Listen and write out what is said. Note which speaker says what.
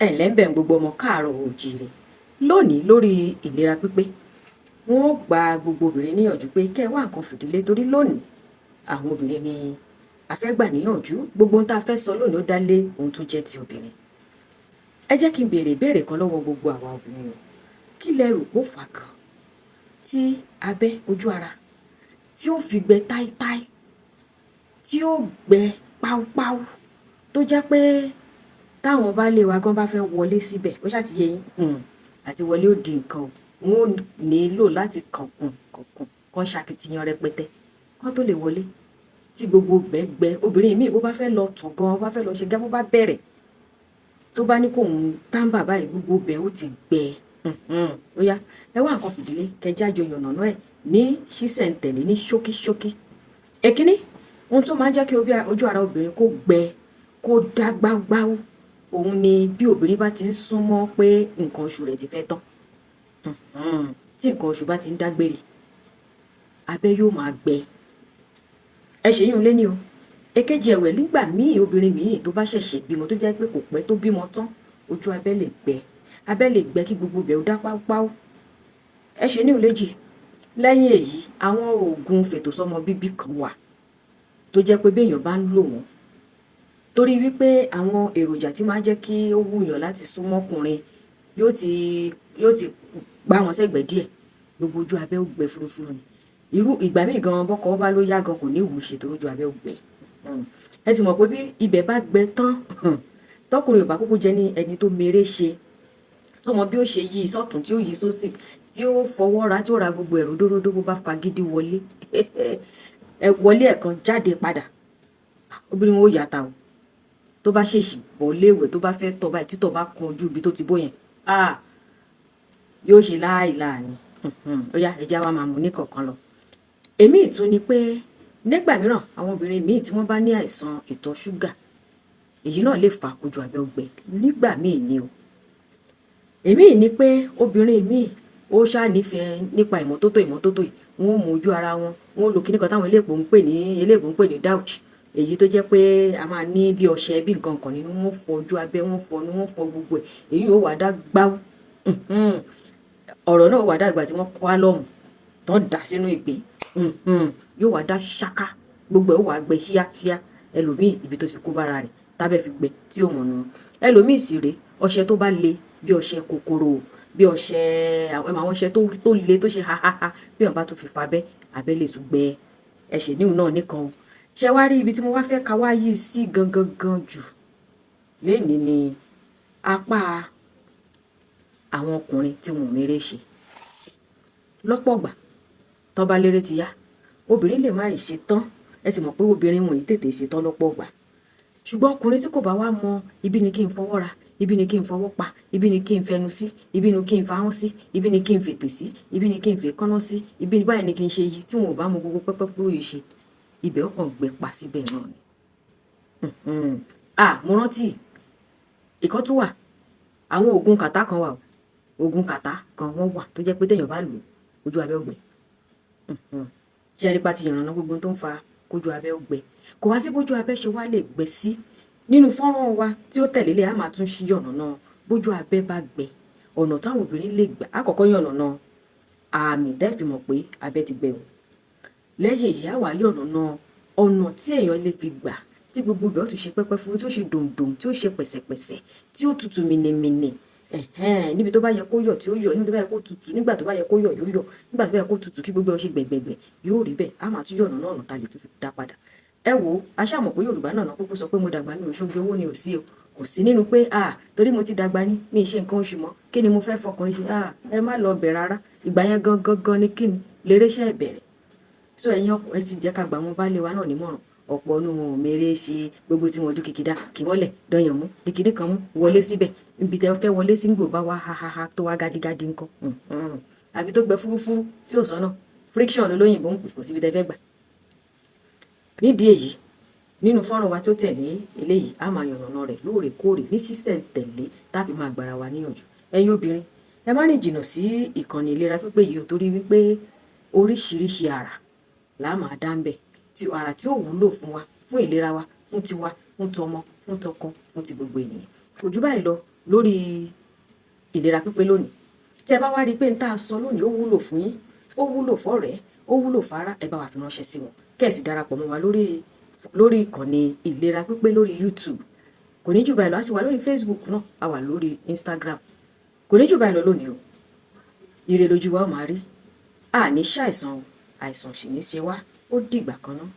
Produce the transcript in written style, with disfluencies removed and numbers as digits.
Speaker 1: ǹlẹ́ ń bẹ̀ gbogbo ọmọ káàárọ̀ oòjíire lónìí lórí ìlera pípé wọn ó gba gbogbo obìnrin níyànjú pé kẹ́ ẹ wá nǹkan fìdílé torí lónìí àwọn obìnrin ni a fẹ́ gbà níyànjú gbogbo ohun tá a fẹ́ sọ lónìí ó dá lé ohun tó jẹ́ ti obìnrin. Ẹ jẹ́ kí n béèrè ìbéèrè kan lọ́wọ́ gbogbo àwa obìnrin o, kí lẹ rò pó fà gan tí abẹ́ ojú ara tí ó fi gbẹ táítáí tí ó gbẹ páúpáú tó jẹ́ pé táwọn baálé wa gan bá fẹ́ wọlé síbẹ̀ ó ṣáà ti yé yín àti wọlé ó di nǹkan o, wọn ò nílò láti kànkùn kan ṣàkìtìyàn rẹpẹtẹ kán tó lè wọlé tí gbogbo gbẹgbẹ obìnrin míì bó bá fẹ́ lọ tọ̀ gan bá fẹ́ lọ ṣe gá bó bá bẹ̀rẹ̀ tó bá ní kó òun táǹbà báyìí gbogbo bẹ̀ ó ti gbẹ ó yá ẹ wá nǹkan fìdílé kẹjájọ yànnàná ẹ̀ ní ṣísẹ̀ntẹ̀lé ní ṣókíṣókí. Èkíní ohun tó máa ń jẹ́ kí ojú ara obìnrin kó gbẹ kó dá gbáúgbáú òun ni bí obìnrin bá ti ń súnmọ́ pé nǹkan oṣù rẹ̀ ti fẹ́ tán tí nǹkan oṣù bá ti ń dágbére abẹ́ yóò máa gbẹ ẹ ṣe yún lé ní o. Èkejì ẹ̀wẹ̀ nígbà míì obìnrin míì tó bá ṣẹ̀ṣẹ̀ bímọ tó jẹ́ pé kò pẹ́ tó bímọ tán ojú abẹ́ lè gbẹ kí gbogbo bẹ̀ ó dá páúpáú ẹ ṣe ní ìléjì. Lẹ́yìn èyí àwọn oògùn fètòsọ́mọ bíbí kan wà tó jẹ́ pé béèyàn bá ń lò wọ́n torí wípé àwọn èròjà tí máa ń jẹ́ kí ó wúyàn láti súnmọ́ ọkùnrin yóò ti gbá wọn sẹ́gbẹ̀ẹ́ díẹ̀ gbogbo ojú abẹ́ ó gbẹ fúrufúru ni irú ìgbà míì gan bọ́kọ bá ló yá gan kò ní ìwúṣe tó ojú abẹ́ ó gbẹ ẹ sì mọ̀ pé bí ibẹ̀ bá gbẹ tán tọkùnrin ò bá kúkú jẹ́ ní ẹni tó mèrè ṣe tó mọ bí ó ṣe yí sọ́tún tí ó yí sósì tí ó fọwọ́ ra tí ó ra gbogbo ẹ̀rù dóródó bó bá fagídí wọlé wọlé ẹ̀kan jáde padà obìnrin wọn ó yàtà o tó bá ṣèṣì bọ̀ léèwẹ̀ tó bá fẹ́ tọ̀ báyìí títọ̀ bá kan ojú ibi tó ti bó yẹn yóò ṣe láìláà ni ó yá ẹja wa máa mú ní kọ̀ọ̀kan lọ. Èmi ìtún ni pé nígbà mìíràn àwọn obìnrin míì tí wọ́n bá ní àìsàn ìtọ̀ ṣúgà èyí náà lè fà kójú abẹ́ gbẹ nígbà míì ni o. Èmi ni pé obìnrin míì ó ṣáà nífẹ̀ẹ́ nípa ìmọ́tótó yìí wọ́n mú ojú ara wọn wọ́n lo kíní kan táwọn eléèbó ń pè ní douch èyí tó jẹ́ pé a máa ní bí ọṣẹ bí nǹkan kan nínú wọ́n fọ ojú abẹ́ wọ́n fọnú wọ́n fọ gbogbo ẹ̀ èyí yóò wá dá gbáwó ọ̀rọ̀ náà wà dàgbà tí wọ́n kọ́ álọ́mù tó ń dà sínú ìgbín yóò wá dá ṣáká gbogbo ẹ̀ ó wà gbẹ kíákíá ẹlòmíì ibi tó ti kó bára rẹ̀ tábẹ́ fi gbẹ tí ò mọ̀ nù ẹlòmíì sì rèé ọṣẹ tó bá le bí ọṣẹ kòkòrò bí ọṣẹ àwọn ọṣẹ tó le tó ṣe hahaha bí wọn bá tó fi fa abẹ́ lè tún gbẹ ẹṣẹ níhùn náà nìkan ṣe wá rí ibi tí mo wá fẹ́ ka wá yìí sí gangan jù lénìí ni apá àwọn ọkùnrin tí wọn ò mèrè ṣe lọ́pọ̀ ìgbà tán bá lérè ti yá obìnrin lè má ṣe tán ẹ sì mọ̀ pé obìnrin wọn yìí tètè ṣe tán lọ́pọ̀ ìgbà ṣùgbọ́n ọkùnrin tí kò bá wá mọ ibi ni kí n fọwọ́ ra ibi ni kí n fọwọ́ pa ibi ni kí n fẹnu sí ibi ni kí n fahọ́n sí ibi ni kí n fètè sí ibi ni kí n fèékánná sí ibi ni báyìí ni kí n ṣe yìí tí wọn ò bá mọ gbogbo pẹ́pẹ́ fúrú yìí ṣe ibẹ̀ ọkàn gbẹ pa síbẹ̀ náà ni. Mo rántí ìkan tún wà àwọn oògùn kàtá kan wà oògùn kàtá kan wọ́n wà tó jẹ́ pé téèyàn bá lò ojú abẹ́ ó gbẹ ṣe é rí pa ti yànnàná gbogbo tó ń fa kójú abẹ́ ó gbẹ kò wá sí bójú abẹ́ ṣe wá lè gbẹ sí nínú fọ́nrán wa tí ó tẹ̀lé lé a máa tún ṣí yànnàná bójú abẹ́ bá gbẹ ọ̀nà táwọn obìnrin lè gbà àkọ́kọ́ yànnàná àmì tẹ́ fi mọ̀ pé abẹ́ ti gbẹ o lẹ́yìn ìyá wa yànnàná ọ̀nà tí èèyàn lè fi gbà tí gbogbo ibẹ̀ ó tún ṣe pẹ́pẹ́ fún tí ó ṣe dòǹdòǹ tí ó ṣe pẹ̀sẹ̀pẹ̀sẹ̀ tí ó tutù mìnìmìnì níbi tó bá yẹ kó yọ tí ó yọ níbi tó bá yẹ kó tutù nígbà tó bá yẹ kó yọ yóò yọ nígbà tó bá yẹ kó tutù kí gbogbo ẹ ṣe gbẹ̀gbẹ̀gbẹ̀ yóò rí bẹ́ẹ̀ á máa tún yọ̀nà náà ta lè tún fi dá padà. Ẹ wo aṣáàmọ̀ pé Yorùbá náà kúkú sọ pé mo dàgbà ní òṣogbo owó ni ò sí o kò sí nínú pé torí mo ti dàgbà ní mi ṣe nǹkan oṣù mọ́ kí ni mo fẹ́ fọkùnrin ṣe ẹ má lọ bẹ̀ rárá ìgbà yẹn gangan ni kí ni léréṣẹ́ ìbẹ̀rẹ̀ so ẹ̀yin ọkùnrin ti jẹ́ ká gbà wọn baálé wa náà nímọ̀ràn ọ̀pọ̀ ọ̀nù wọn ò mèrè ṣe gbogbo tí wọn dún kìkìdá kì wọ́lẹ̀ dọ̀yàn mú kìkìdí kan mú wọlé síbẹ̀ ibi tẹ́ fẹ́ wọlé sí gbò bá wá hahaha tó wá gádígádí nǹkan àbí tó gbẹ fúrúfúrú tí ò sọ́nà friction lolóyìnbó ń pè kò síbi tẹ́ fẹ́ gbà. Nídìí èyí nínú fọ́nrán wa tó tẹ̀lé eléyìí a máa yànnàná rẹ̀ lóòrèkóòrè ní sísẹ̀ntẹ̀lé táfi máa gbára wa níyànjú. Ẹ̀yin obìnrin ẹ má rìn jìnnà sí ìkànnì ìlera pípé yìí torí wípé oríṣiríṣi àrà là máa dá ń bẹ̀ tí ara tí ó wúlò fún wa fún ìlera wa fún tiwa fún tọmọ fún tọkọ fún ti gbogbo ènìyàn. Kò jù báyìí lọ lórí ìlera pípé lónìí. Tẹ́ bá wá rí pé n tá a sọ lónìí ó wúlò fún yín, ó wúlò fọ́rẹ̀ẹ́, ó wúlò fárá, ẹ bá wa fi ránṣẹ́ sí wọn. Kẹ́ẹ̀sì darapọ̀ mọ́ wa lórí ìkànnì ìlera pípé lórí YouTube. Kò ní jù báyìí lọ, a sì wà lórí Facebook náà, a wà lórí Instagram. Kò ní jù báyìí lọ lónìí o. Ire lójú wa ó máa rí. A ní ṣàìsàn, àìsàn sì ní ṣe wá. Ó dìgbà kan náà.